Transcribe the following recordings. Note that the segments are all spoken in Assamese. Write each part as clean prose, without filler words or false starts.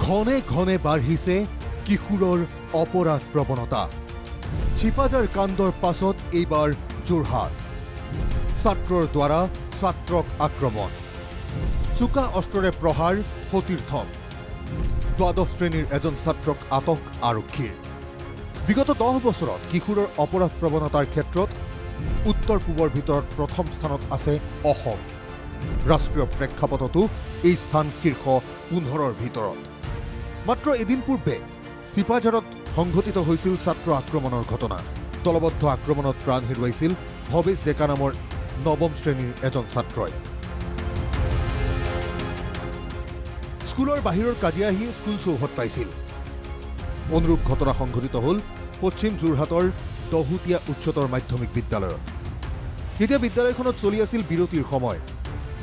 ঘনে ঘনে বাঢ়িছে কিশোৰৰ অপৰাধ প্ৰৱণতা চিপাজাৰ কাণ্ডৰ পাছত এইবাৰ যোৰহাট ছাত্ৰৰ দ্বাৰা ছাত্ৰক আক্ৰমণ চুকা অস্ত্ৰৰে প্ৰহাৰ সতীৰ্থক দ্বাদশ শ্ৰেণীৰ এজন ছাত্ৰক আটক আৰক্ষীৰ বিগত 10 বছৰত কিশোৰৰ অপৰাধ প্ৰৱণতাৰ ক্ষেত্ৰত উত্তৰ পূবৰ ভিতৰত প্ৰথম স্থানত আছে অসম ৰাষ্ট্ৰীয় প্ৰেক্ষাপটতো এই স্থান শীৰ্ষ 15ৰ ভিতৰত মাত্ৰ এদিন পূৰ্বে চিপাঝাৰত সংঘটিত হৈছিল ছাত্ৰ আক্ৰমণৰ ঘটনা দলবদ্ধ আক্ৰমণত প্ৰাণ হেৰুৱাইছিল ভৱেশ ডেকা নামৰ নৱম শ্ৰেণীৰ এজন ছাত্ৰই স্কুলৰ বাহিৰৰ কাজিয়া আহি স্কুল চৌহদ পাইছিল অনুৰূপ ঘটনা সংঘটিত হ'ল পশ্চিম যোৰহাটৰ দহুতীয়া উচ্চতৰ মাধ্যমিক বিদ্যালয়ত এতিয়া বিদ্যালয়খনত চলি আছিল বিৰতিৰ সময়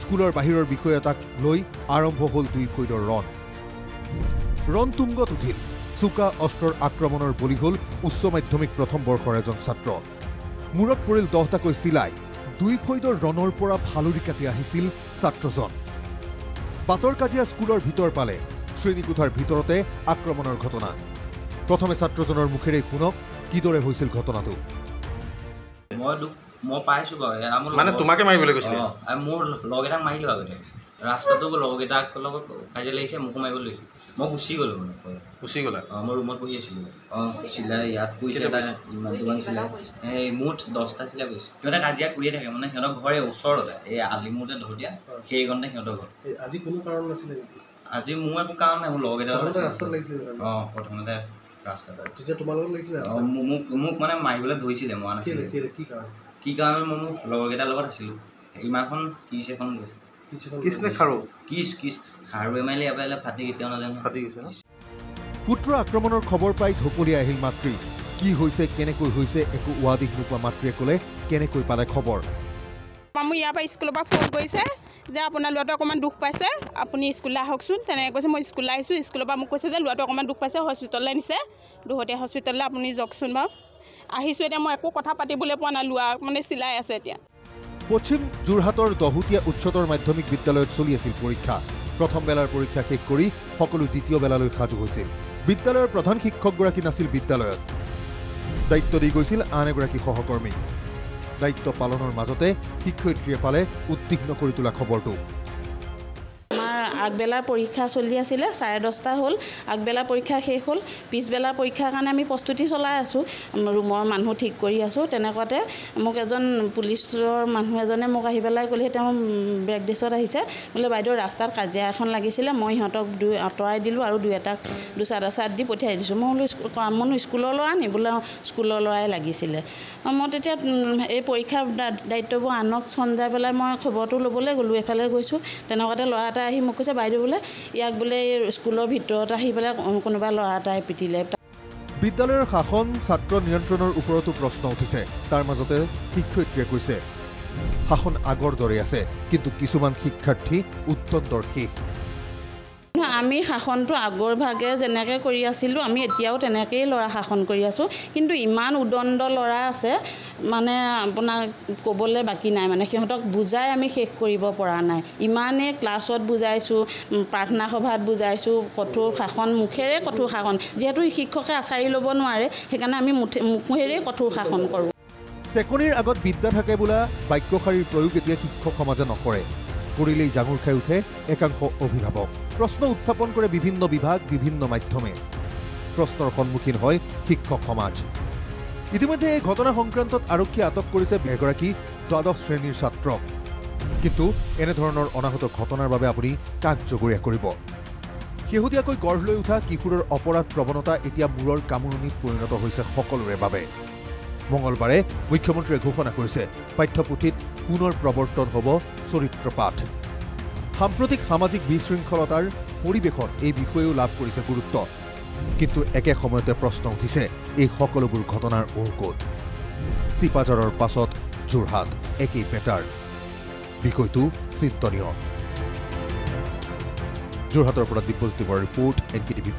স্কুলৰ বাহিৰৰ বিষয় এটাক লৈ আৰম্ভ হ'ল দুই ফৈদৰ ৰণ তুংগত উঠিল চুকা অস্ত্ৰৰ আক্ৰমণৰ বলি হ'ল উচ্চ মাধ্যমিক প্ৰথম বৰ্ষৰ এজন ছাত্ৰ মূৰত পৰিল 10টাকৈ চিলাই দুই ফৈদৰ ৰণৰ পৰা ফালুৰি কাটি আহিছিল ছাত্ৰজন বাটৰ কাজিয়া স্কুলৰ ভিতৰ পালে শ্ৰেণীকোঠাৰ ভিতৰতে আক্ৰমণৰ ঘটনা প্ৰথমে ছাত্ৰজনৰ মুখেৰে শুনক কিদৰে হৈছিল ঘটনাটো মই পাইছো মানে তোমাকে মাৰিবলৈ কৈছিল মোৰ লগ এটাক মাৰিলো আগতে ৰাস্তাটো লগ এটাক লগত কাজিয়া লাগিছে মোকো মাৰিব লৈছিল মই গুচি গ'লা মই ৰুমত বহি আছিলোঁ চিলাই ইয়াত কৰিছে দুমান চিলাই এই মুঠ 10টা চিলাই কৰিছে সিহঁতে কাজিয়া কৰিয়ে থাকে মানে সিহঁতৰ ঘৰে ওচৰতে এই আলিমুৰ যে ধতিয়া সেই কণতে সিহঁতৰ ঘৰ আজি কোনো কাৰণ নাছিলে আজি মোৰ একো কাৰণ নাই মোৰ লগ এটা ৰাস্তাত লাগিছিল প্ৰথমতে ৰাস্তাত তেতিয়া তোমাৰ লগত লাগিছিলে মোক মানে মাৰিবলৈ ধৰিছিলে মই নাছিলোঁ কি কাৰণে মই মোৰ লগৰকেইটাৰ লগত আছিলোঁ ইমানখন কিছ এখন গৈছে পুত্ৰ আক্ৰমণৰ খবৰ পাই ঢপলি আহিল মাতৃ কি হৈছে কেনেকৈ হৈছে একো উৱাদিশ নোপোৱা মাতৃয়ে ক'লে কেনেকৈ পালে খবৰ মই ইয়াৰ পৰা স্কুলৰ পৰা ফোন কৰিছে যে আপোনাৰ ল'ৰাটো অকণমান দুখ পাইছে আপুনি স্কুললৈ আহকচোন তেনেকৈ কৈছে মই স্কুললৈ আহিছোঁ স্কুলৰ পৰা মোক কৈছে যে ল'ৰাটো অকণমান দুখ পাইছে হস্পিটেললৈ নিছে দুহতীয়া হস্পিটেললৈ আপুনি যাওকচোন বাৰু আহিছোঁ এতিয়া মই একো কথা পাতিবলৈ পোৱা নাই ল'ৰা মানে চিলাই আছে এতিয়া পশ্চিম যোৰহাটৰ দহুতীয়া উচ্চতৰ মাধ্যমিক বিদ্যালয়ত চলি আছিল পৰীক্ষা প্ৰথম বেলাৰ পৰীক্ষা শেষ কৰি সকলো দ্বিতীয় বেলালৈ সাজু হৈছিল বিদ্যালয়ৰ প্ৰধান শিক্ষকগৰাকী নাছিল বিদ্যালয়ত দায়িত্ব দি গৈছিল আন এগৰাকী সহকৰ্মী দায়িত্ব পালনৰ মাজতে শিক্ষয়িত্ৰীয়ে পালে উদ্বিগ্ন কৰি তোলা খবৰটো আগবেলাৰ পৰীক্ষা চলি আছিলে 10:30 হ'ল আগবেলাৰ পৰীক্ষা শেষ হ'ল পিছবেলাৰ পৰীক্ষাৰ কাৰণে আমি প্ৰস্তুতি চলাই আছোঁ ৰুমৰ মানুহ ঠিক কৰি আছোঁ তেনেকুৱাতে মোক এজন পুলিচৰ মানুহ এজনে মোক আহি পেলাই ক'লে তেওঁ ব্ৰেক ড্ৰেছত আহিছে বোলে বাইদেউ ৰাস্তাত কাজিয়া এখন লাগিছিলে মই সিহঁতক আঁতৰাই দিলোঁ আৰু দুই এটাক দুচাট দি পঠিয়াই দিছোঁ মই বোলো স্কুলৰ ল'ৰা নি বোলে স্কুলৰ ল'ৰাই লাগিছিলে মই তেতিয়া এই পৰীক্ষাৰ দায়িত্ববোৰ আনক চঞ্জাই পেলাই মই খবৰটো ল'বলৈ গ'লোঁ এফালে গৈছোঁ তেনেকুৱাতে ল'ৰা এটা আহি মোক কৈছে বাইদেউ বোলে ইয়াক বোলে স্কুলৰ ভিতৰত আহি পেলাই কোনোবা ল'ৰা এটাই পিটিলে বিদ্যালয়ৰ শাসন ছাত্ৰ নিয়ন্ত্ৰণৰ ওপৰতো প্ৰশ্ন উঠিছে তাৰ মাজতে শিক্ষয়িত্ৰীয়ে কৈছে শাসন আগৰ দৰে আছে কিন্তু কিছুমান শিক্ষাৰ্থী উত্তন্দৰ শেষ আমি শাসনটো আগৰ ভাগে যেনেকৈ কৰি আছিলোঁ আমি এতিয়াও তেনেকৈয়ে ল'ৰা শাসন কৰি আছোঁ কিন্তু ইমান উদণ্ড ল'ৰা আছে মানে আপোনাৰ ক'বলৈ বাকী নাই মানে সিহঁতক বুজাই আমি শেষ কৰিব পৰা নাই ইমানেই ক্লাছত বুজাইছোঁ প্ৰাৰ্থনা সভাত বুজাইছোঁ কঠোৰ শাসন মুখেৰে কঠোৰ শাসন যিহেতু শিক্ষকে আচাৰি ল'ব নোৱাৰে সেইকাৰণে আমি মুখেৰে কঠোৰ শাসন কৰোঁ চেকনিৰ আগত বিদ্যা থাকে বোলা বাক্যশাৰীৰ প্ৰয়োগ এতিয়া শিক্ষক সমাজে নকৰে কৰিলেই জাঙুৰ খাই উঠে একাংশ অভিভাৱক প্ৰশ্ন উত্থাপন কৰে বিভিন্ন বিভাগ বিভিন্ন মাধ্যমে প্ৰশ্নৰ সন্মুখীন হয় শিক্ষক সমাজ ইতিমধ্যে এই ঘটনা সংক্ৰান্তত আৰক্ষীয়ে আটক কৰিছে এগৰাকী দ্বাদশ শ্ৰেণীৰ ছাত্ৰক কিন্তু এনেধৰণৰ অনাহত ঘটনাৰ বাবে আপুনি কাক জগৰীয়া কৰিব শেহতীয়াকৈ গঢ় লৈ উঠা কিশোৰৰ অপৰাধ প্ৰৱণতা এতিয়া মূৰৰ কামোৰণিত পৰিণত হৈছে সকলোৰে বাবে মঙলবাৰে মুখ্যমন্ত্ৰীয়ে ঘোষণা কৰিছে পাঠ্যপুথিত পুনৰ প্ৰৱৰ্তন হ'ব চৰিত্ৰ পাঠ সাম্প্ৰতিক সামাজিক বিশৃংখলতাৰ পৰিৱেশত এই বিষয়েও লাভ কৰিছে গুৰুত্ব কিন্তু একে সময়তে প্ৰশ্ন উঠিছে এই সকলোবোৰ ঘটনাৰ ঔকত চিপাঝাৰৰ পাছত যোৰহাট একেই পেটাৰ বিষয়টো চিন্তনীয় যোৰহাটৰ পৰা দিব্যজ্যোতি বৰাৰ ৰিপৰ্ট NKTV+।